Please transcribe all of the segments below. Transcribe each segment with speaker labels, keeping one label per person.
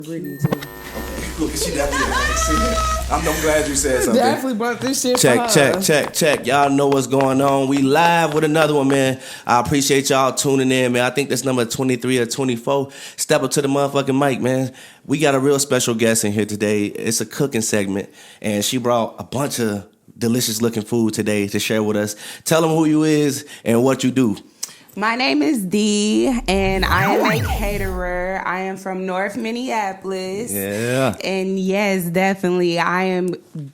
Speaker 1: Brittany too.
Speaker 2: Okay, cool. She definitely I'm glad you said something.
Speaker 1: Definitely brought this shit for her.
Speaker 2: Check. Y'all know what's going on. We live with another one, man. I appreciate y'all tuning in, man. I think that's number 23 or 24. Step up to the motherfucking mic, man. We got a real special guest in here today. It's a cooking segment, and she brought a bunch of delicious looking food today to share with us. Tell them who you is and what you do.
Speaker 1: My name is Dee, and I am a caterer. I am from North Minneapolis.
Speaker 2: Yeah.
Speaker 1: And yes, definitely, I am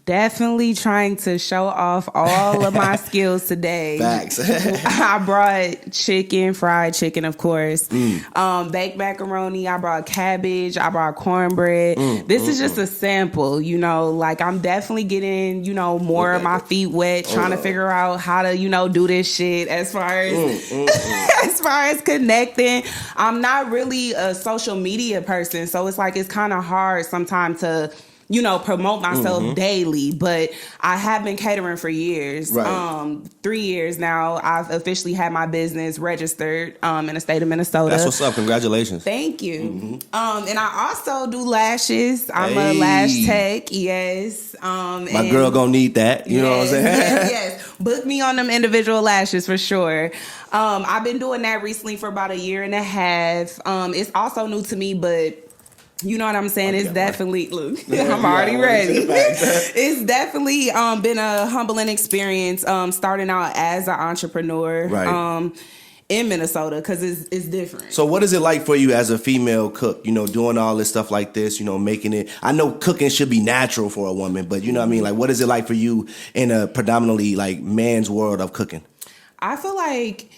Speaker 1: definitely trying to show off all of my skills today.
Speaker 2: Facts.
Speaker 1: I brought chicken, fried chicken, of course. Baked macaroni. I brought cabbage. I brought cornbread. This is just a sample, like I'm definitely getting, more of my feet wet, trying to figure out how to, do this shit as far as... As far as connecting, I'm not really a social media person, so it's kind of hard sometimes to, promote myself daily. But I have been catering for years,
Speaker 2: right.
Speaker 1: 3 years now. I've officially had my business registered in the state of Minnesota.
Speaker 2: That's what's up. Congratulations.
Speaker 1: Thank you. And I also do lashes. I'm a lash tech. Yes.
Speaker 2: My girl gonna need that. You know what I'm saying?
Speaker 1: Yes. Book me on them individual lashes for sure. I've been doing that recently for about 1.5 years. It's also new to me, but you know what I'm saying? It's definitely, look, I'm already ready. It's definitely been a humbling experience starting out as an entrepreneur.
Speaker 2: Right.
Speaker 1: In Minnesota, because it's different.
Speaker 2: So what is it like for you as a female cook, doing all this stuff like this, making it? I know cooking should be natural for a woman, but you know what I mean? Like, what is it like for you in a predominantly man's world of cooking?
Speaker 1: I feel like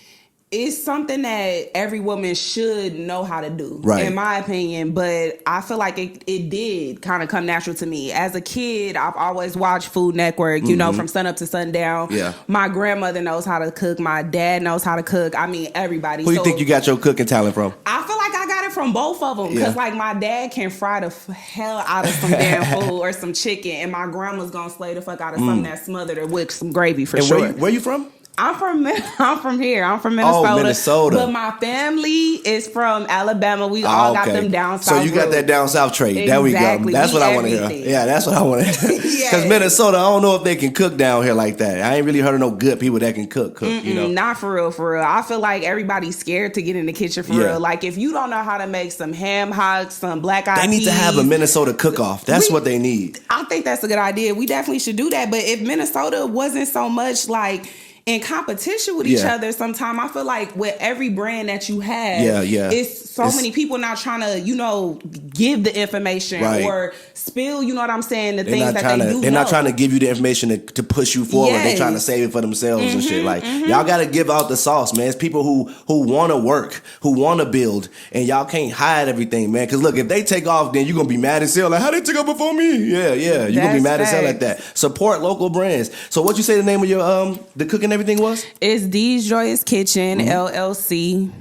Speaker 1: it's something that every woman should know how to do, in my opinion. But I feel like it did kind of come natural to me. As a kid, I've always watched Food Network, from sun up to sundown. Yeah. My grandmother knows how to cook. My dad knows how to cook. I mean, everybody.
Speaker 2: Who do you think you got your cooking talent from?
Speaker 1: I feel like I got it from both of them. Because, my dad can fry the hell out of some damn food or some chicken. And my grandma's going to slay the fuck out of something that's smothered with some gravy for sure.
Speaker 2: Where you from?
Speaker 1: I'm from here. I'm from Minnesota.
Speaker 2: Oh, Minnesota.
Speaker 1: But my family is from Alabama. We all got them down south.
Speaker 2: So you got that down south trait.
Speaker 1: Exactly.
Speaker 2: There we go. That's what I want to hear. Yeah, that's what I want to hear. Because Minnesota, I don't know if they can cook down here like that. I ain't really heard of no good people that can cook.
Speaker 1: Not for real. I feel like everybody's scared to get in the kitchen for real. Like, if you don't know how to make some ham hocks, some black eyed peas.
Speaker 2: They need to have a Minnesota cook-off. That's what they need.
Speaker 1: I think that's a good idea. We definitely should do that. But if Minnesota wasn't so much in competition with each other, sometimes I feel like with every brand that you have, it's many people not trying to, give the information or spill, you know what I'm saying, the things that they do.
Speaker 2: They're not trying to give you the information to push you forward. They're trying to save it for themselves and shit. Y'all got to give out the sauce, man. It's people who want to work, who want to build, and y'all can't hide everything, man. Because look, if they take off, then you're going to be mad as hell. Like, how they took off before me? Yeah. You're going to be mad as hell at that. Support local brands. So what you say the name of your, the cooking everything was?
Speaker 1: It's Dee's Joyous Kitchen, LLC.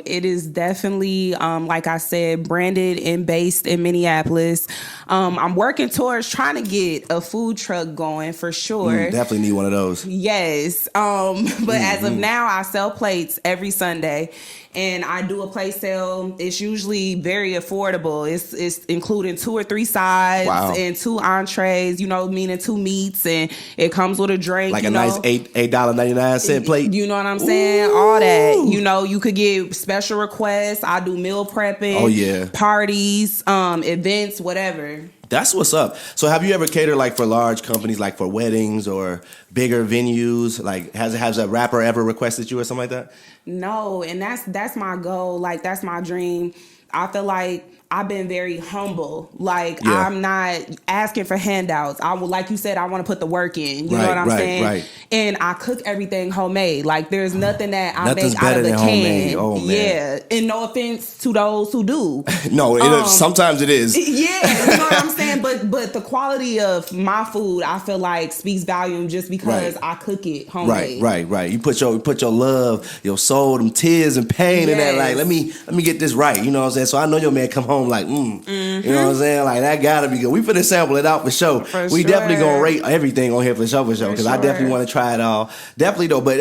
Speaker 1: It is definitely, like I said, branded and based in Minneapolis. I'm working towards trying to get a food truck going for sure.
Speaker 2: Definitely need one of those.
Speaker 1: Yes. But as of now, I sell plates every Sunday. And I do a plate sale. It's usually very affordable. It's including 2 or 3 sides and 2 entrees, meaning 2 meats, and it comes with a drink.
Speaker 2: Like a nice $8.99 plate.
Speaker 1: You know what I'm saying? Ooh. All that. You could get special requests. I do meal prepping. Oh, yeah. Parties, events, whatever.
Speaker 2: That's what's up. So have you ever catered for large companies, like for weddings or bigger venues? Like has a rapper ever requested you or something like that?
Speaker 1: No, and that's my goal. That's my dream. I feel like I've been very humble. I'm not asking for handouts. Like you said, I want to put the work in. You know what I'm saying? Right. And I cook everything homemade. There's nothing that I make out of the can. Homemade. Oh, man. Yeah. And no offense to those who do.
Speaker 2: No, sometimes it is.
Speaker 1: Yeah, you know what I'm saying? But the quality of my food, I feel like speaks volume just because I cook it homemade.
Speaker 2: Right. You put your love, your soul, them tears and pain in that. Let me get this right. You know what I'm saying? So I know your man come home you know what I'm saying? That gotta be good. We finna sample it out for sure. We definitely gonna rate everything on here for sure. Because I definitely want to try it all. Definitely though. But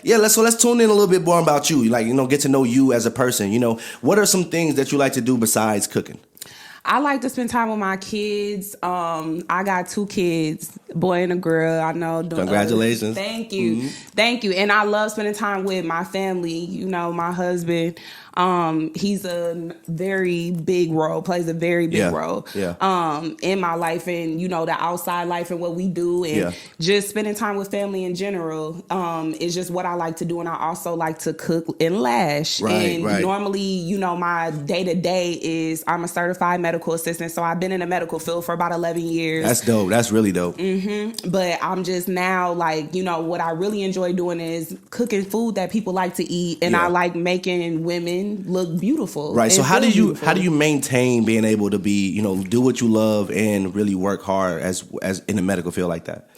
Speaker 2: let's tune in a little bit more about you. Get to know you as a person. What are some things that you like to do besides cooking?
Speaker 1: I like to spend time with my kids. I got 2 kids, boy and a girl. I know.
Speaker 2: Congratulations.
Speaker 1: Thank you. Thank you. And I love spending time with my family. You know, my husband, he's a very big role, plays a very big role in my life and, you know, the outside life and what we do. And just spending time with family in general is just what I like to do. And I also like to cook and lash. Normally, you know, my day-to-day is I'm a certified medical assistant. So I've been in the medical field for about 11 years.
Speaker 2: That's dope. That's really dope.
Speaker 1: But I'm just now like, you know, what I really enjoy doing is cooking food that people like to eat. And I like making women look beautiful.
Speaker 2: Right. So how do you maintain being able to be, you know, do what you love and really work hard as in the medical field like that?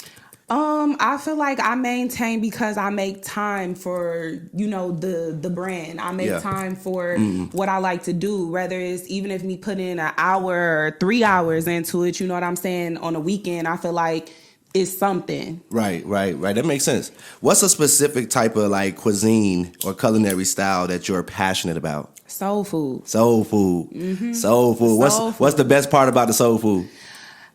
Speaker 1: I feel like I maintain because I make time for, you know, the brand. I make time for what I like to do, whether it's even if me put in an hour or 3 hours into it, you know what I'm saying, on a weekend, I feel like it's something. Right.
Speaker 2: That makes sense. What's a specific type of like cuisine or culinary style that you're passionate about?
Speaker 1: Soul food.
Speaker 2: Soul food. What's the best part about the soul food?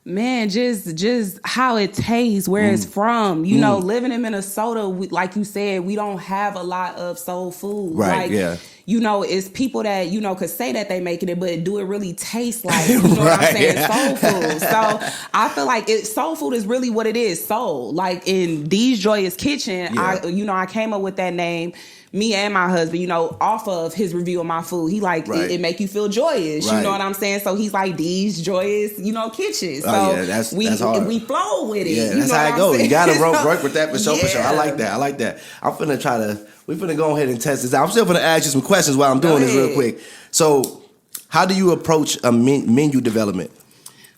Speaker 1: Man, just how it tastes, where it's from. You know, living in Minnesota, like you said, we don't have a lot of soul food.
Speaker 2: Right,
Speaker 1: You know, it's people that, you know, could say that they making it, but do it really taste like, you know what I'm saying, soul food. So I feel like soul food is really what it is, soul. Like in Dee's Joyous Kitchen, I came up with that name, me and my husband, you know, off of his review of my food. He like, it make you feel joyous. You know what I'm saying? So he's like, Dee's Joyous, you know, Kitchen. So
Speaker 2: that's
Speaker 1: hard. We flow with it.
Speaker 2: Yeah, that's how it goes. You got to work with that for sure, for sure. I like that. I'm finna we're finna go ahead and test this out. I'm still finna ask you some questions while I'm doing this real quick. So how do you approach a menu development?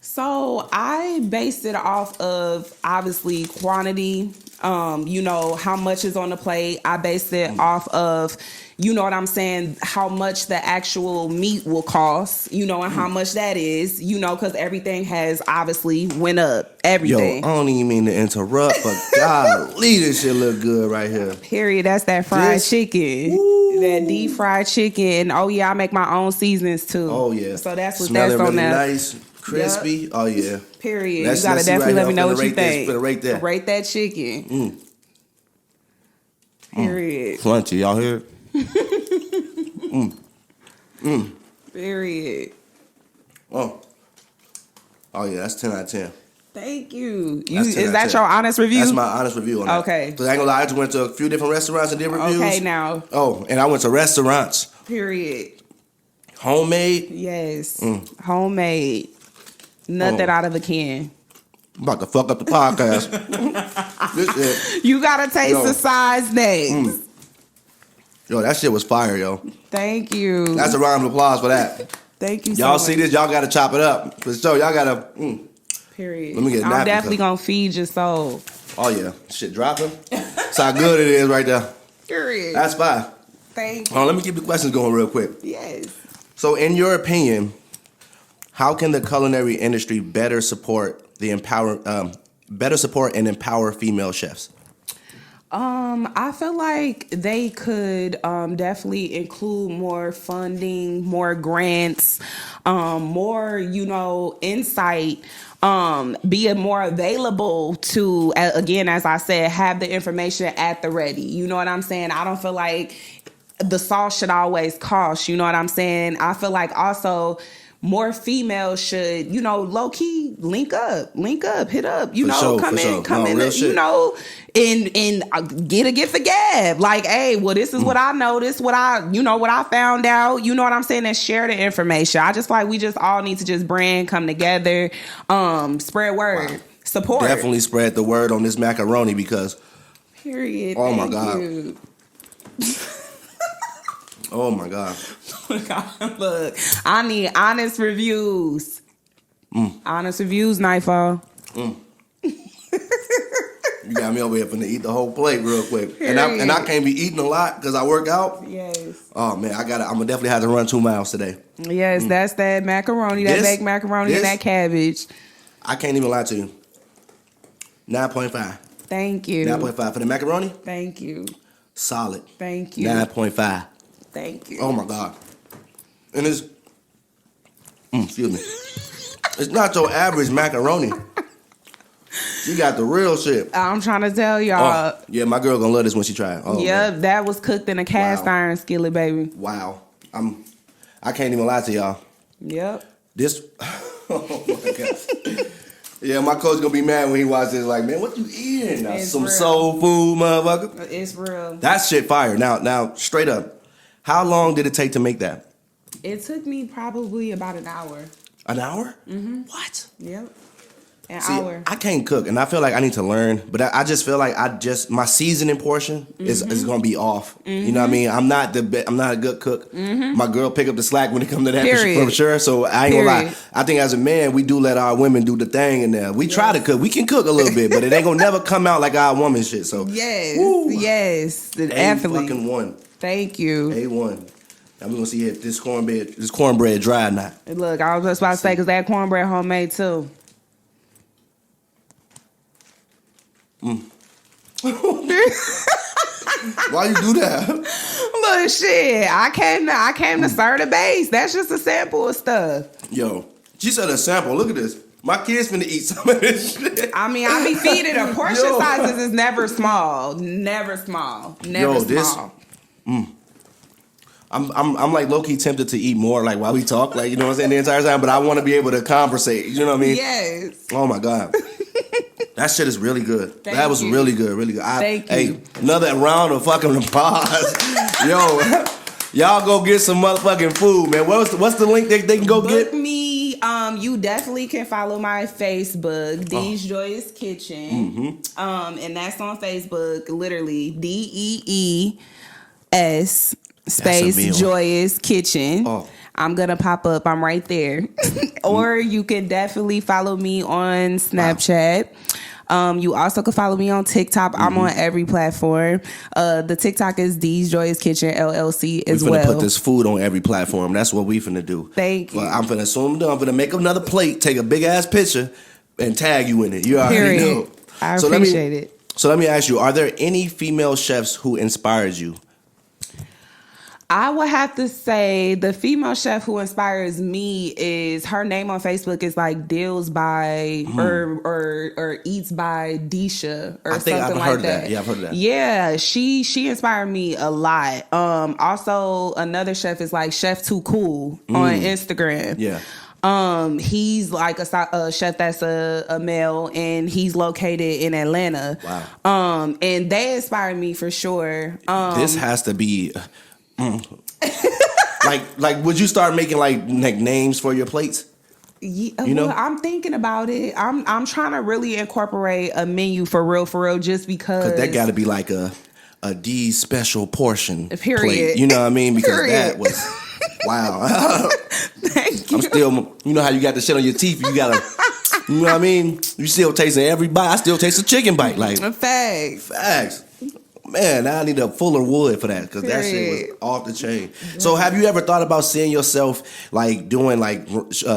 Speaker 1: So I based it off of obviously quantity, you know, how much is on the plate. I based it off of, you know what I'm saying, how much the actual meat will cost, you know, and how much that is, you know, because everything has obviously went up. Everything.
Speaker 2: Yo, I don't even mean to interrupt, but golly, this shit look good right here.
Speaker 1: Period. That's that fried chicken. Woo. That deep fried chicken. Oh, yeah, I make my own seasonings too.
Speaker 2: Oh, yeah.
Speaker 1: So that's what
Speaker 2: Smell
Speaker 1: that's
Speaker 2: it
Speaker 1: on
Speaker 2: really
Speaker 1: that.
Speaker 2: Nice. Crispy. Yep. Oh, yeah.
Speaker 1: Period. You gotta definitely let me know what you think.
Speaker 2: Rate that.
Speaker 1: Rate that chicken. Period.
Speaker 2: Crunchy. Y'all hear it?
Speaker 1: Period.
Speaker 2: Oh, yeah. That's 10 out of 10.
Speaker 1: Thank you. Is that your honest review?
Speaker 2: That's my honest review on that.
Speaker 1: Okay.
Speaker 2: Because I ain't gonna lie, I just went to a few different restaurants and did reviews.
Speaker 1: Okay, now.
Speaker 2: Oh, and I went to restaurants.
Speaker 1: Period.
Speaker 2: Homemade?
Speaker 1: Yes. Homemade. Nothing out of a can.
Speaker 2: I'm about to fuck up the podcast.
Speaker 1: You gotta taste the size next.
Speaker 2: Yo, that shit was fire, yo.
Speaker 1: Thank you.
Speaker 2: That's a round of applause for that.
Speaker 1: Thank you so
Speaker 2: y'all
Speaker 1: much.
Speaker 2: See this? Y'all gotta chop it up. For sure, y'all gotta...
Speaker 1: Period.
Speaker 2: Let me get a napkin.
Speaker 1: I'm definitely gonna feed your soul.
Speaker 2: Oh, yeah. Shit dropping. That's how good it is right there.
Speaker 1: Period.
Speaker 2: That's fine.
Speaker 1: Thank you.
Speaker 2: Let me keep the questions going real quick.
Speaker 1: Yes.
Speaker 2: So, in your opinion, how can the culinary industry better support and empower female chefs?
Speaker 1: I feel like they could definitely include more funding, more grants, more, you know, insight, be more available to, again, as I said, have the information at the ready. You know what I'm saying? I don't feel like the sauce should always cost. You know what I'm saying? I feel like also more females should, you know, low key link up, hit up, you know, come in, you know, and get a gift for gab. Like, hey, well, this is what I know, this what I found out, you know what I'm saying, and share the information. I just feel like we just all need to just come together, spread word, support.
Speaker 2: Definitely spread the word on this macaroni because,
Speaker 1: period.
Speaker 2: Oh my God. Oh my God.
Speaker 1: Look, I need honest reviews. Honest reviews, Nightfall.
Speaker 2: You got me over here finna eat the whole plate real quick. And I can't be eating a lot because I work out.
Speaker 1: Yes.
Speaker 2: Oh man, I'm gonna definitely have to run 2 miles today.
Speaker 1: Yes, that's that macaroni, that baked macaroni and that cabbage.
Speaker 2: I can't even lie to you. 9.5.
Speaker 1: Thank you.
Speaker 2: 9.5 for the macaroni?
Speaker 1: Thank you.
Speaker 2: Solid.
Speaker 1: Thank you.
Speaker 2: 9.5.
Speaker 1: Thank you.
Speaker 2: Oh my God. And Excuse me. It's not your average macaroni. She got the real shit.
Speaker 1: I'm trying to tell y'all.
Speaker 2: Oh, yeah, my girl gonna love this when she try it. Oh,
Speaker 1: yep,
Speaker 2: man.
Speaker 1: that was cooked in a cast iron skillet, baby.
Speaker 2: Wow. I can't even lie to y'all.
Speaker 1: Yep.
Speaker 2: This. Oh my God. Yeah, my coach gonna be mad when he watches this. Like, man, what you eating? Now, some real soul food, motherfucker.
Speaker 1: It's real.
Speaker 2: That shit fire. Now, straight up, how long did it take to make that?
Speaker 1: It took me probably about an hour.
Speaker 2: An hour?
Speaker 1: Mm-hmm.
Speaker 2: What?
Speaker 1: Yep. Hour.
Speaker 2: I can't cook, and I feel like I need to learn. But I just feel like my seasoning portion is gonna be off. Mm-hmm. You know what I mean? I'm not a good cook. Mm-hmm. My girl pick up the slack when it comes to that for sure. So I ain't gonna lie. I think as a man, we do let our women do the thing, and we try to cook. We can cook a little bit, but it ain't gonna never come out like our woman shit. So
Speaker 1: yes, definitely.
Speaker 2: Fucking one.
Speaker 1: Thank you.
Speaker 2: A1. Now we're gonna see if this cornbread dry or not.
Speaker 1: Look, I was just about to say, because that cornbread homemade too.
Speaker 2: Why you do that?
Speaker 1: Look, shit. I came to serve the base. That's just a sample of stuff.
Speaker 2: Yo, she said a sample. Look at this. My kids finna eat some of this shit.
Speaker 1: I mean, I be feeding them. Portion sizes is never small. Never small. Never small.
Speaker 2: I'm like low key tempted to eat more, like while we talk, like, you know what I'm saying, the entire time. But I want to be able to conversate. You know what I mean?
Speaker 1: Yes.
Speaker 2: Oh my God. That shit is really good.
Speaker 1: Thank
Speaker 2: that was
Speaker 1: you.
Speaker 2: really good, really good.
Speaker 1: Thank you.
Speaker 2: Hey, another round of fucking applause. Yo, y'all go get some motherfucking food, man. What's the link they can go get?
Speaker 1: Book me. You definitely can follow my Facebook, Dee's Joyous Kitchen. Mm-hmm. And that's on Facebook, literally DEES space Joyous Kitchen. Oh. I'm gonna pop up. I'm right there. Or you can definitely follow me on Snapchat. You also can follow me on TikTok. I'm on every platform. The TikTok is Dee's Joyous Kitchen LLC as well.
Speaker 2: We finna put this food on every platform. That's what we finna do.
Speaker 1: Thank you.
Speaker 2: Well, I'm finna assume I'm finna make another plate, take a big ass picture, and tag you in it. You already know.
Speaker 1: I appreciate it.
Speaker 2: So let me ask you: are there any female chefs who inspired you?
Speaker 1: I would have to say the female chef who inspires me is, her name on Facebook is like Deals by or Eats by Disha or something like that.
Speaker 2: Heard of that. Yeah, I've heard of that.
Speaker 1: Yeah, she inspired me a lot. Also another chef is like Chef Too Cool on Instagram.
Speaker 2: Yeah.
Speaker 1: He's like a chef that's a male, and he's located in Atlanta.
Speaker 2: Wow.
Speaker 1: And they inspired me for sure.
Speaker 2: This has to be. like would you start making like names for your plates?
Speaker 1: Yeah, you know, I'm thinking about it. I'm trying to really incorporate a menu for real, just because
Speaker 2: that got to be like a D special portion.
Speaker 1: Period.
Speaker 2: Plate. You know what I mean? Because that was wow.
Speaker 1: Thank you.
Speaker 2: I'm still, you know how you got the shit on your teeth. You gotta, you know what I mean? You still tasting every bite. I still taste a chicken bite. Like facts. Man, now I need a fuller wood for that, because that shit was off the chain. So have you ever thought about seeing yourself like doing like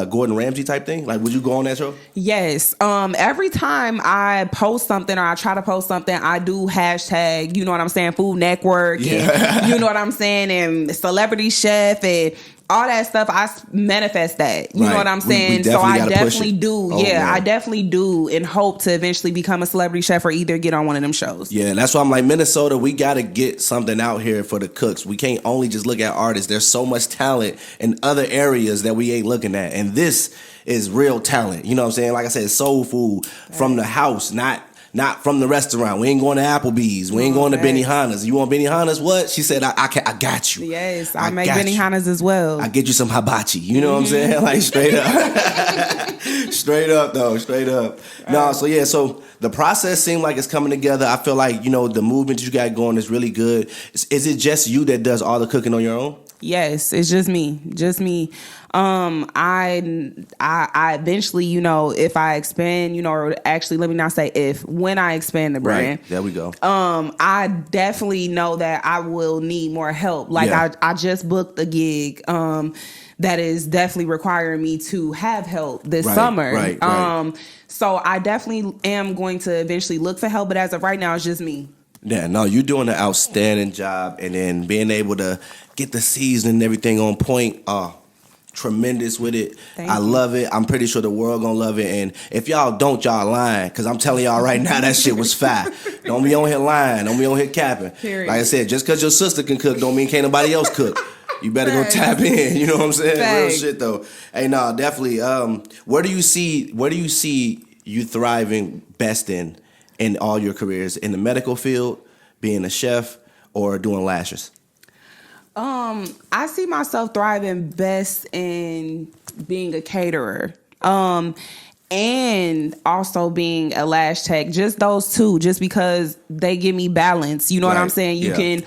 Speaker 2: Gordon Ramsay type thing? Like, would you go on that show?
Speaker 1: Yes. Every time I post something or I try to post something, I do hashtag, you know what I'm saying, Food Network, and you know what I'm saying, and Celebrity Chef and all that stuff. I manifest that. You know what I'm saying? So I definitely do. I definitely do, and hope to eventually become a celebrity chef or either get on one of them shows.
Speaker 2: Yeah, that's why I'm like, Minnesota, we got to get something out here for the cooks. We can't only just look at artists. There's so much talent in other areas that we ain't looking at. And this is real talent. You know what I'm saying? Like I said, soul food from the house, not from the restaurant. We ain't going to Applebee's. We ain't going to Benihana's. You want Benihana's? What? She said, I got you.
Speaker 1: Yes, I make Benihana's as well.
Speaker 2: I get you some hibachi. You know what I'm saying? Like, straight up. Straight up, though. Straight up. No, so the process seemed like it's coming together. I feel like, you know, the movement you got going is really good. Is it just you that does all the cooking on your own?
Speaker 1: Yes, it's just me. I eventually, you know, if I expand, you know, or actually let me not say if, when I expand the brand.
Speaker 2: Right, there we go.
Speaker 1: I definitely know that I will need more help. Like I just booked a gig that is definitely requiring me to have help this summer. Right. So I definitely am going to eventually look for help, but as of right now, it's just me.
Speaker 2: Yeah, no, you're doing an outstanding job, and then being able to get the seasoning and everything on point. tremendous with it. I love it. I'm pretty sure the world gonna love it. And if y'all don't, y'all lying. Because I'm telling y'all right now, that shit was fire. Don't be on here lying. Don't be on here capping.
Speaker 1: Period.
Speaker 2: Like I said, just because your sister can cook don't mean can't nobody else cook. You better go tap in. You know what I'm saying? Real shit though. Hey, no, definitely. Where do you see you thriving best in all your careers? In the medical field, being a chef, or doing lashes?
Speaker 1: I see myself thriving best in being a caterer. And also being a lash tech. Just those two, just because they give me balance. You know what I'm saying? You can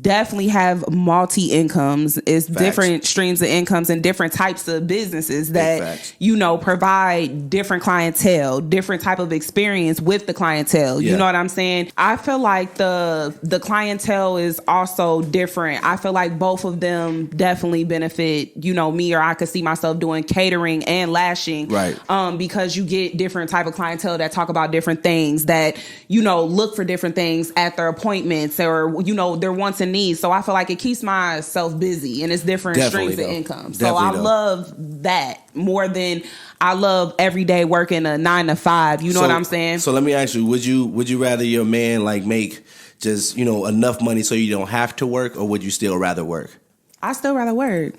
Speaker 1: definitely have multi-incomes. It's different streams of incomes and different types of businesses that, provide different clientele, different type of experience with the clientele. You know what I'm saying? I feel like the clientele is also different. I feel like both of them definitely benefit, me, or I could see myself doing catering and lashing.
Speaker 2: Right.
Speaker 1: Because you get different type of clientele that talk about different things, that, look for different things at their appointments, or, their wants and needs. So I feel like it keeps myself busy, and it's different streams of income. So I love that more than I love every day working a 9 to 5. You know what I'm saying? So
Speaker 2: let me ask you, would you rather your man make just, enough money so you don't have to work, or would you still rather work?
Speaker 1: I still rather work.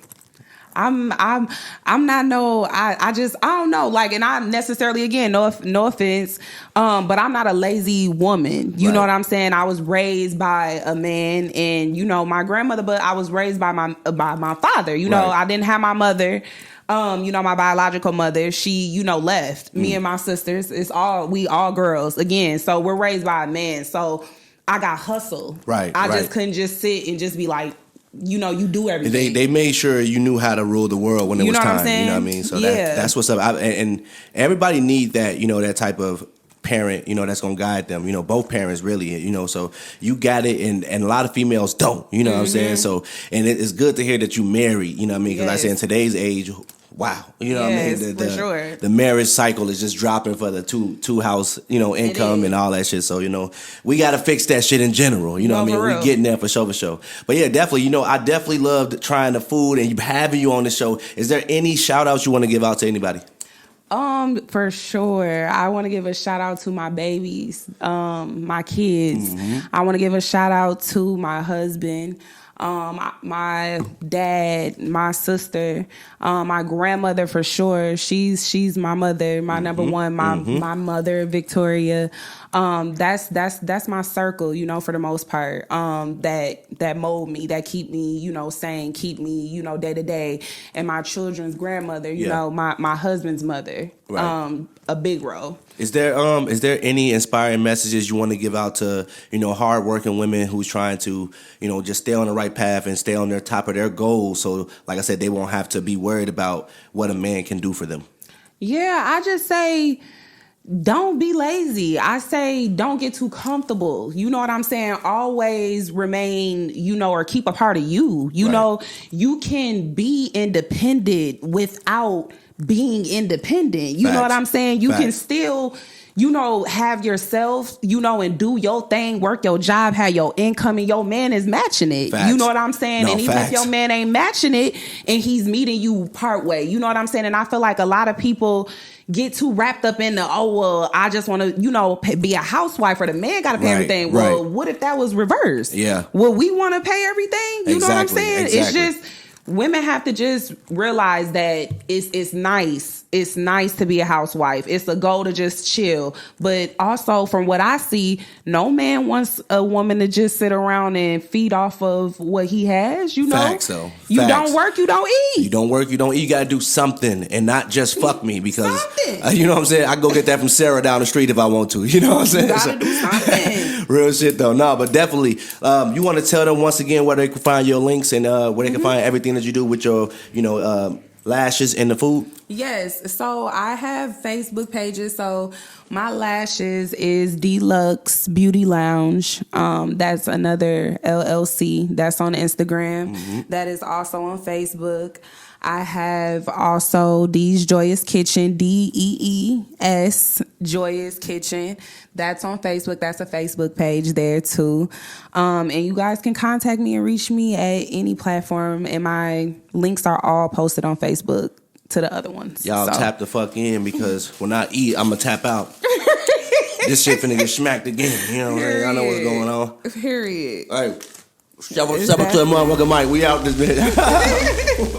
Speaker 1: I'm not I don't know. And I necessarily, again, no offense, but I'm not a lazy woman. You know what I'm saying? I was raised by a man, and my grandmother, but I was raised by my father. I didn't have my mother. My biological mother, she, left. Me and my sisters, we all girls again. So we're raised by a man. So I got hustle.
Speaker 2: Right.
Speaker 1: I just couldn't just sit and just be like, you do everything.
Speaker 2: They made sure you knew how to rule the world when it was time. You know what I mean? So that's what's up. And everybody need that, that type of parent, that's going to guide them. Both parents really, so you got it, and a lot of females don't, what I'm saying? So, and it's good to hear that you married, what I mean? Because I say in today's age, wow, what I mean?
Speaker 1: For sure.
Speaker 2: The marriage cycle is just dropping for the two house, income and all that shit. So, we got to fix that shit in general. What I mean? We're getting there for sure. But yeah, definitely, I definitely loved trying the food and having you on the show. Is there any shout outs you want to give out to anybody?
Speaker 1: For sure. I want to give a shout out to my babies, my kids. I want to give a shout out to my husband, my dad, my sister, my grandmother for sure. She's my mother, my number one, my mother, Victoria. That's my circle, for the most part. That mold me, that keep me, sane, keep me, day to day. And my children's grandmother, my husband's mother, a big role.
Speaker 2: Is there any inspiring messages you want to give out to, hardworking women who's trying to, just stay on the right path and stay on their top of their goals? So, like I said, they won't have to be worried about what a man can do for them. Yeah,
Speaker 1: I just say, don't be lazy. I say, don't get too comfortable. You know what I'm saying? Always remain, or keep a part of you. You know, you can be independent without being independent. You know what I'm saying? You can still, have yourself, and do your thing, work your job, have your income, and your man is matching it. You know what I'm saying?
Speaker 2: No,
Speaker 1: and even if your man ain't matching it and he's meeting you part way, you know what I'm saying? And I feel like a lot of people get too wrapped up in I just want to, be a housewife, or the man got to pay everything. Well, what if that was reversed?
Speaker 2: Yeah.
Speaker 1: Well, we want to pay everything? You know what I'm saying?
Speaker 2: Exactly.
Speaker 1: It's just, women have to just realize that it's nice. It's nice to be a housewife. It's a goal to just chill. But also, from what I see, no man wants a woman to just sit around and feed off of what he has.
Speaker 2: Facts, though.
Speaker 1: You don't work, you don't eat.
Speaker 2: You don't work, you don't eat. You got to do something, and not just fuck me, because you know what I'm saying? I can go get that from Sarah down the street if I want to. You know what I'm saying?
Speaker 1: You got to do something.
Speaker 2: Real shit, though. No, but definitely, you want to tell them once again where they can find your links and where they can find everything that you do with your, lashes and the food?
Speaker 1: Yes. So I have Facebook pages. So my lashes is Deluxe Beauty Lounge. That's another LLC. That's on Instagram. That is also on Facebook. I have also Dee's Joyous Kitchen, DEES Joyous Kitchen. That's on Facebook. That's a Facebook page there too. And you guys can contact me and reach me at any platform. And my links are all posted on Facebook to the other ones.
Speaker 2: Y'all tap the fuck in, because when I eat, I'm going to tap out. This shit finna get smacked again. You know what I'm saying? I know what's going on.
Speaker 1: Period.
Speaker 2: All right. Step up to the motherfucking mic. We out this bitch.